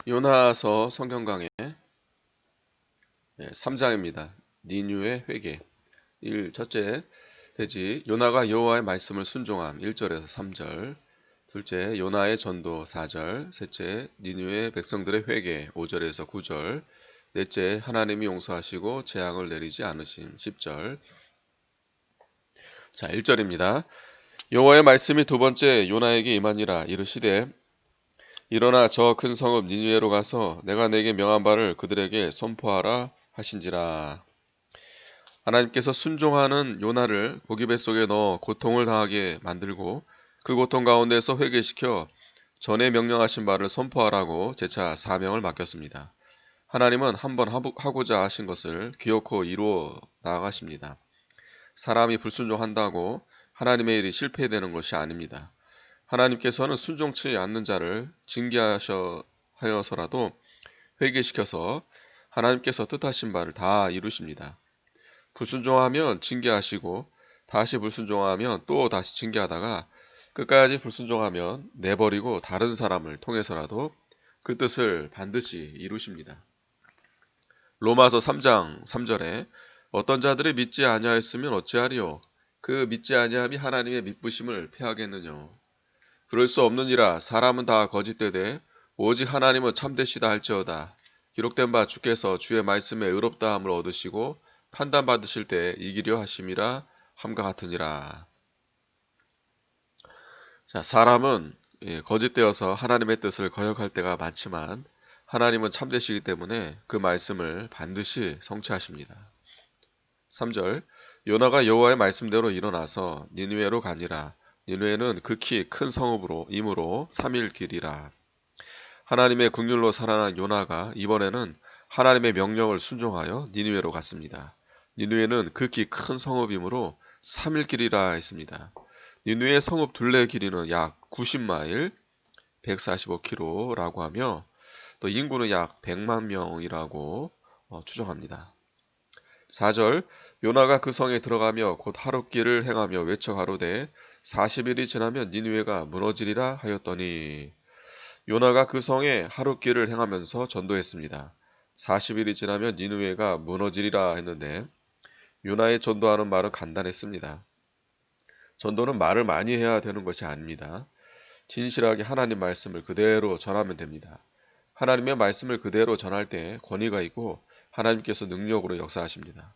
요나서 성경 강의 3장입니다. 니느웨 회개. 첫째, 대지 요나가 여호와의 말씀을 순종함 1절에서 3절. 둘째, 요나의 전도 4절. 셋째, 니느웨 백성들의 회개 5절에서 9절. 넷째, 하나님이 용서하시고 재앙을 내리지 않으심 10절. 자, 1절입니다. 여호와의 말씀이 두 번째 요나에게 임하니라. 이르시되 일어나 저 큰 성읍 니느웨로 가서 내가 내게 명한 바를 그들에게 선포하라 하신지라. 하나님께서 순종하는 요나를 고기 뱃속에 넣어 고통을 당하게 만들고 그 고통 가운데서 회개시켜 전에 명령하신 바를 선포하라고 재차 사명을 맡겼습니다. 하나님은 한번 하고자 하신 것을 기어코 이루어 나아가십니다. 사람이 불순종한다고 하나님의 일이 실패되는 것이 아닙니다. 하나님께서는 순종치 않는 자를 징계하여서라도 회개시켜서 하나님께서 뜻하신 바를 다 이루십니다. 불순종하면 징계하시고 다시 불순종하면 또 다시 징계하다가 끝까지 불순종하면 내버리고 다른 사람을 통해서라도 그 뜻을 반드시 이루십니다. 로마서 3장 3절에 어떤 자들이 믿지 아니하였으면 어찌하리요? 그 믿지 아니함이 하나님의 믿부심을 패하겠느냐? 그럴 수 없느니라. 사람은 다 거짓되되 오직 하나님은 참되시다 할지어다. 기록된 바 주께서 주의 말씀에 의롭다함을 얻으시고 판단받으실 때 이기려 하심이라 함과 같으니라. 자, 사람은 거짓되어서 하나님의 뜻을 거역할 때가 많지만 하나님은 참되시기 때문에 그 말씀을 반드시 성취하십니다. 3절 요나가 여호와의 말씀대로 일어나서 니느웨로 가니라. 니느웨는 극히 큰 성읍이므로 3일 길이라. 하나님의 긍휼로 살아난 요나가 이번에는 하나님의 명령을 순종하여 니느웨로 갔습니다. 니느웨는 극히 큰 성읍이므로 3일 길이라 했습니다. 니느웨 성읍 둘레 길이는 약 90마일, 145km라고 하며 또 인구는 약 100만 명이라고 추정합니다. 4절 요나가 그 성에 들어가며 곧 하룻길을 행하며 외쳐 가로되 40일이 지나면 니느웨가 무너지리라 하였더니 요나가 그 성에 하룻길을 행하면서 전도했습니다. 40일이 지나면 니느웨가 무너지리라 했는데 요나의 전도하는 말은 간단했습니다. 전도는 말을 많이 해야 되는 것이 아닙니다. 진실하게 하나님 말씀을 그대로 전하면 됩니다. 하나님의 말씀을 그대로 전할 때 권위가 있고 하나님께서 능력으로 역사하십니다.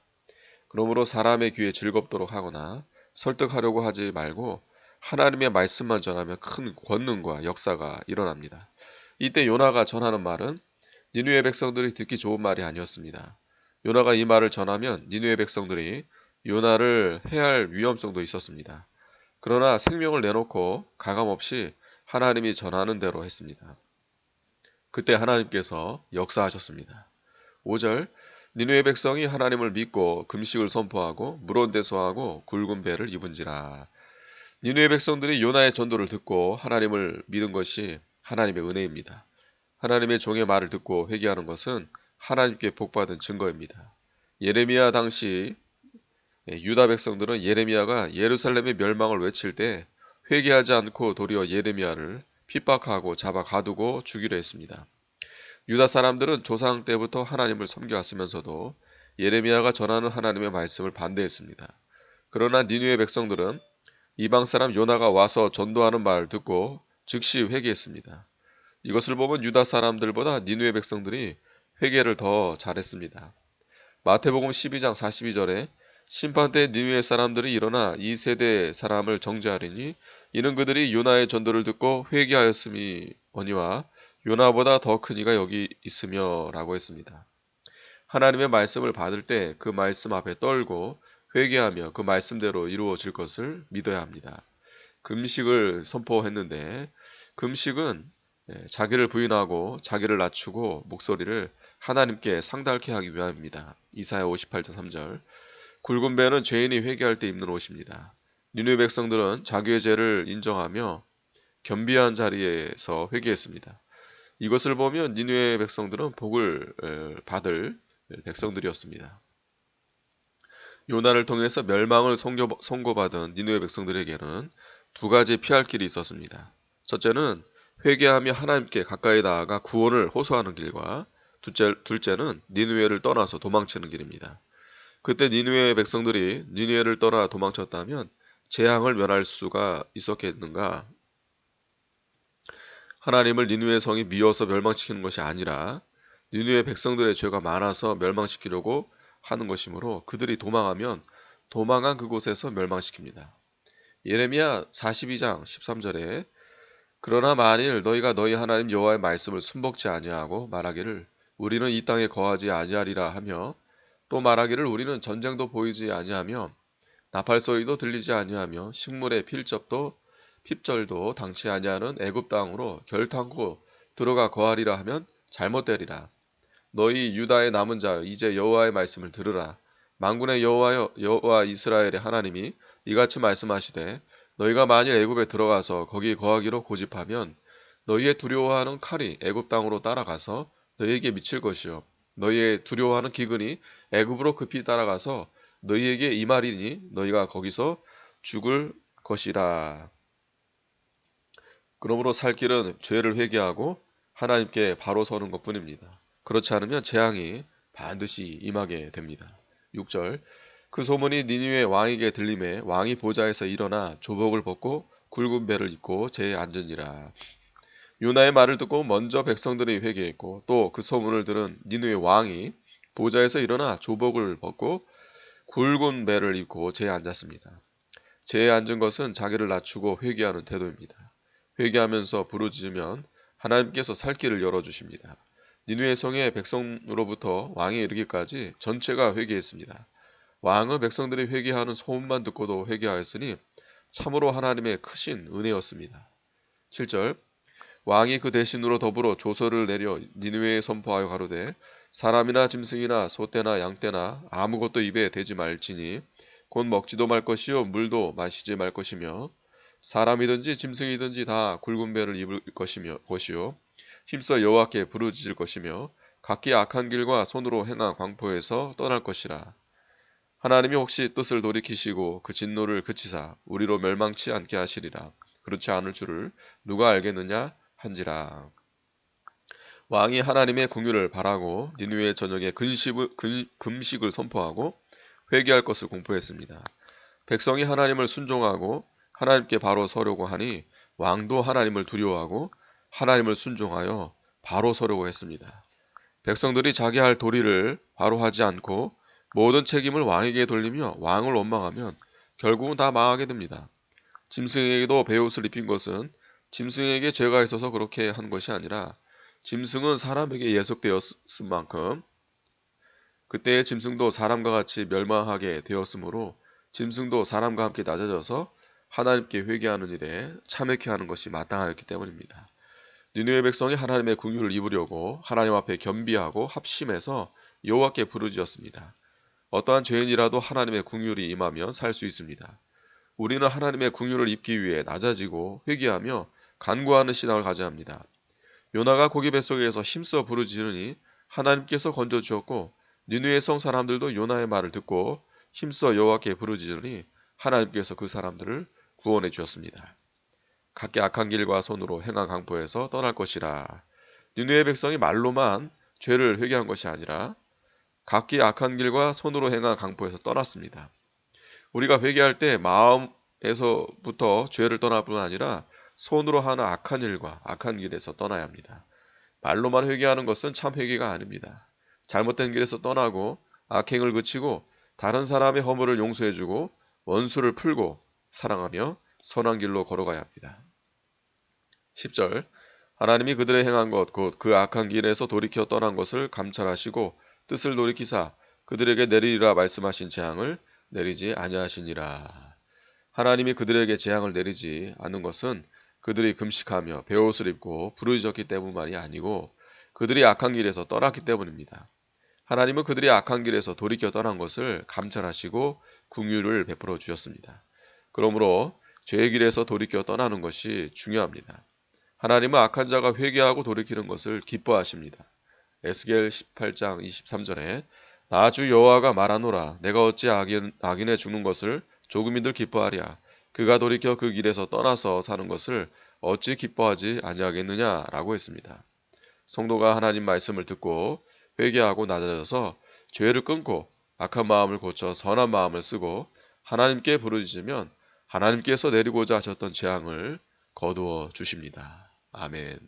그러므로 사람의 귀에 즐겁도록 하거나 설득하려고 하지 말고 하나님의 말씀만 전하면 큰 권능과 역사가 일어납니다. 이때 요나가 전하는 말은 니느웨 백성들이 듣기 좋은 말이 아니었습니다. 요나가 이 말을 전하면 니느웨 백성들이 요나를 해할 위험성도 있었습니다. 그러나 생명을 내놓고 가감없이 하나님이 전하는 대로 했습니다. 그때 하나님께서 역사하셨습니다. 5절 니느웨 백성이 하나님을 믿고 금식을 선포하고 물온대소하고 굵은 배를 입은지라. 니느웨 백성들이 요나의 전도를 듣고 하나님을 믿은 것이 하나님의 은혜입니다. 하나님의 종의 말을 듣고 회개하는 것은 하나님께 복받은 증거입니다. 예레미야 당시 유다 백성들은 예레미야가 예루살렘의 멸망을 외칠 때 회개하지 않고 도리어 예레미야를 핍박하고 잡아 가두고 죽이려 했습니다. 유다 사람들은 조상 때부터 하나님을 섬겨왔으면서도 예레미야가 전하는 하나님의 말씀을 반대했습니다. 그러나 니느웨 백성들은 이방 사람 요나가 와서 전도하는 말을 듣고 즉시 회개했습니다. 이것을 보면 유다 사람들보다 니느웨 백성들이 회개를 더 잘했습니다. 마태복음 12장 42절에 심판 때 니느웨 사람들이 일어나 이 세대 사람을 정죄하리니 이는 그들이 요나의 전도를 듣고 회개하였음이거니와 요나보다 더 큰 이가 여기 있으며 라고 했습니다. 하나님의 말씀을 받을 때 그 말씀 앞에 떨고 회개하며 그 말씀대로 이루어질 것을 믿어야 합니다. 금식을 선포했는데 금식은 자기를 부인하고 자기를 낮추고 목소리를 하나님께 상달케 하기 위함입니다. 이사야 58장 3절 굵은 배는 죄인이 회개할 때 입는 옷입니다. 니느웨 백성들은 자기의 죄를 인정하며 겸비한 자리에서 회개했습니다. 이것을 보면 니느웨 백성들은 복을 받을 백성들이었습니다. 요나를 통해서 멸망을 선고받은 니느웨 백성들에게는 두 가지 피할 길이 있었습니다. 첫째는 회개하며 하나님께 가까이 나아가 구원을 호소하는 길과 둘째는 니느웨를 떠나서 도망치는 길입니다. 그때 니느웨의 백성들이 니느웨를 떠나 도망쳤다면 재앙을 면할 수가 있었겠는가? 하나님을 니느웨 성이 미워서 멸망시키는 것이 아니라 니느웨 백성들의 죄가 많아서 멸망시키려고 하는 것이므로 그들이 도망하면 도망한 그곳에서 멸망시킵니다. 예레미야 42장 13절에 그러나 만일 너희가 너희 하나님 여호와의 말씀을 순복지 아니하고 말하기를 우리는 이 땅에 거하지 아니하리라 하며 또 말하기를 우리는 전쟁도 보이지 아니하며 나팔 소리도 들리지 아니하며 식물의 핍절도 당치 아니하는 애굽 땅으로 결탄코 들어가 거하리라 하면 잘못되리라. 너희 유다의 남은 자여 이제 여호와의 말씀을 들으라. 만군의 여호와 이스라엘의 하나님이 이같이 말씀하시되 너희가 만일 애굽에 들어가서 거기 거하기로 고집하면 너희의 두려워하는 칼이 애굽 땅으로 따라가서 너희에게 미칠 것이요 너희의 두려워하는 기근이 애굽으로 급히 따라가서 너희에게 임하리니 너희가 거기서 죽을 것이라. 그러므로 살 길은 죄를 회개하고 하나님께 바로 서는 것뿐입니다. 그렇지 않으면 재앙이 반드시 임하게 됩니다. 6절 그 소문이 니느웨 왕에게 들림에 왕이 보좌에서 일어나 조복을 벗고 굵은 배를 입고 제에 앉으니라. 요나의 말을 듣고 먼저 백성들이 회개했고 또 그 소문을 들은 니느웨 왕이 보좌에서 일어나 조복을 벗고 굵은 배를 입고 제에 앉았습니다. 제에 앉은 것은 자기를 낮추고 회개하는 태도입니다. 회개하면서 부르짖으면 하나님께서 살 길을 열어주십니다. 니느웨 성의 백성으로부터 왕에 이르기까지 전체가 회개했습니다. 왕은 백성들이 회개하는 소문만 듣고도 회개하였으니 참으로 하나님의 크신 은혜였습니다. 7절 왕이 그 대신으로 더불어 조서를 내려 니느웨에 선포하여 가로되 사람이나 짐승이나 소떼나 양떼나 아무것도 입에 대지 말지니 곧 먹지도 말 것이요 물도 마시지 말 것이며 사람이든지 짐승이든지 다 굵은 배를 입을 것이요 힘써 여호와께 부르짖을 것이며 각기 악한 길과 손으로 행한 광포에서 떠날 것이라. 하나님이 혹시 뜻을 돌이키시고 그 진노를 그치사 우리로 멸망치 않게 하시리라. 그렇지 않을 줄을 누가 알겠느냐 한지라. 왕이 하나님의 궁유를 바라고 니느웨 저녁에 금식을 선포하고 회개할 것을 공포했습니다. 백성이 하나님을 순종하고 하나님께 바로 서려고 하니 왕도 하나님을 두려워하고 하나님을 순종하여 바로 서려고 했습니다. 백성들이 자기 할 도리를 바로 하지 않고 모든 책임을 왕에게 돌리며 왕을 원망하면 결국은 다 망하게 됩니다. 짐승에게도 베옷을 입힌 것은 짐승에게 죄가 있어서 그렇게 한 것이 아니라 짐승은 사람에게 예속되었을 만큼 그때의 짐승도 사람과 같이 멸망하게 되었으므로 짐승도 사람과 함께 낮아져서 하나님께 회개하는 일에 참회케 하는 것이 마땅하였기 때문입니다. 니느웨 백성이 하나님의 궁유를 입으려고 하나님 앞에 겸비하고 합심해서 여호와께 부르짖었습니다. 어떠한 죄인이라도 하나님의 궁유를 임하면 살 수 있습니다. 우리는 하나님의 궁유를 입기 위해 낮아지고 회개하며 간구하는 신앙을 가져야 합니다. 요나가 고기 뱃속에서 힘써 부르짖으니 하나님께서 건져주었고 니느웨 성 사람들도 요나의 말을 듣고 힘써 여호와께 부르짖으니 하나님께서 그 사람들을 구원해 주었습니다. 각기 악한 길과 손으로 행한 강포에서 떠날 것이라. 니느웨 백성이 말로만 죄를 회개한 것이 아니라 각기 악한 길과 손으로 행한 강포에서 떠났습니다. 우리가 회개할 때 마음에서부터 죄를 떠날 뿐 아니라 손으로 하는 악한 일과 악한 길에서 떠나야 합니다. 말로만 회개하는 것은 참 회개가 아닙니다. 잘못된 길에서 떠나고 악행을 그치고 다른 사람의 허물을 용서해주고 원수를 풀고 사랑하며 선한 길로 걸어가야 합니다. 10절 하나님이 그들의 행한 것 곧 그 악한 길에서 돌이켜 떠난 것을 감찰하시고 뜻을 돌이키사 그들에게 내리리라 말씀하신 재앙을 내리지 아니하시니라. 하나님이 그들에게 재앙을 내리지 않는 것은 그들이 금식하며 베옷을 입고 부르짖었기 때문만이 아니고 그들이 악한 길에서 떠났기 때문입니다. 하나님은 그들이 악한 길에서 돌이켜 떠난 것을 감찰하시고 긍휼을 베풀어 주셨습니다. 그러므로 죄의 길에서 돌이켜 떠나는 것이 중요합니다. 하나님은 악한 자가 회개하고 돌이키는 것을 기뻐하십니다. 에스겔 18장 23절에 나 주 여호와가 말하노라 내가 어찌 악인의 죽는 것을 조금이들 기뻐하랴 그가 돌이켜 그 길에서 떠나서 사는 것을 어찌 기뻐하지 아니하겠느냐라고 했습니다. 성도가 하나님 말씀을 듣고 회개하고 낮아져서 죄를 끊고 악한 마음을 고쳐 선한 마음을 쓰고 하나님께 부르짖으면 하나님께서 내리고자 하셨던 재앙을 거두어 주십니다. 아멘.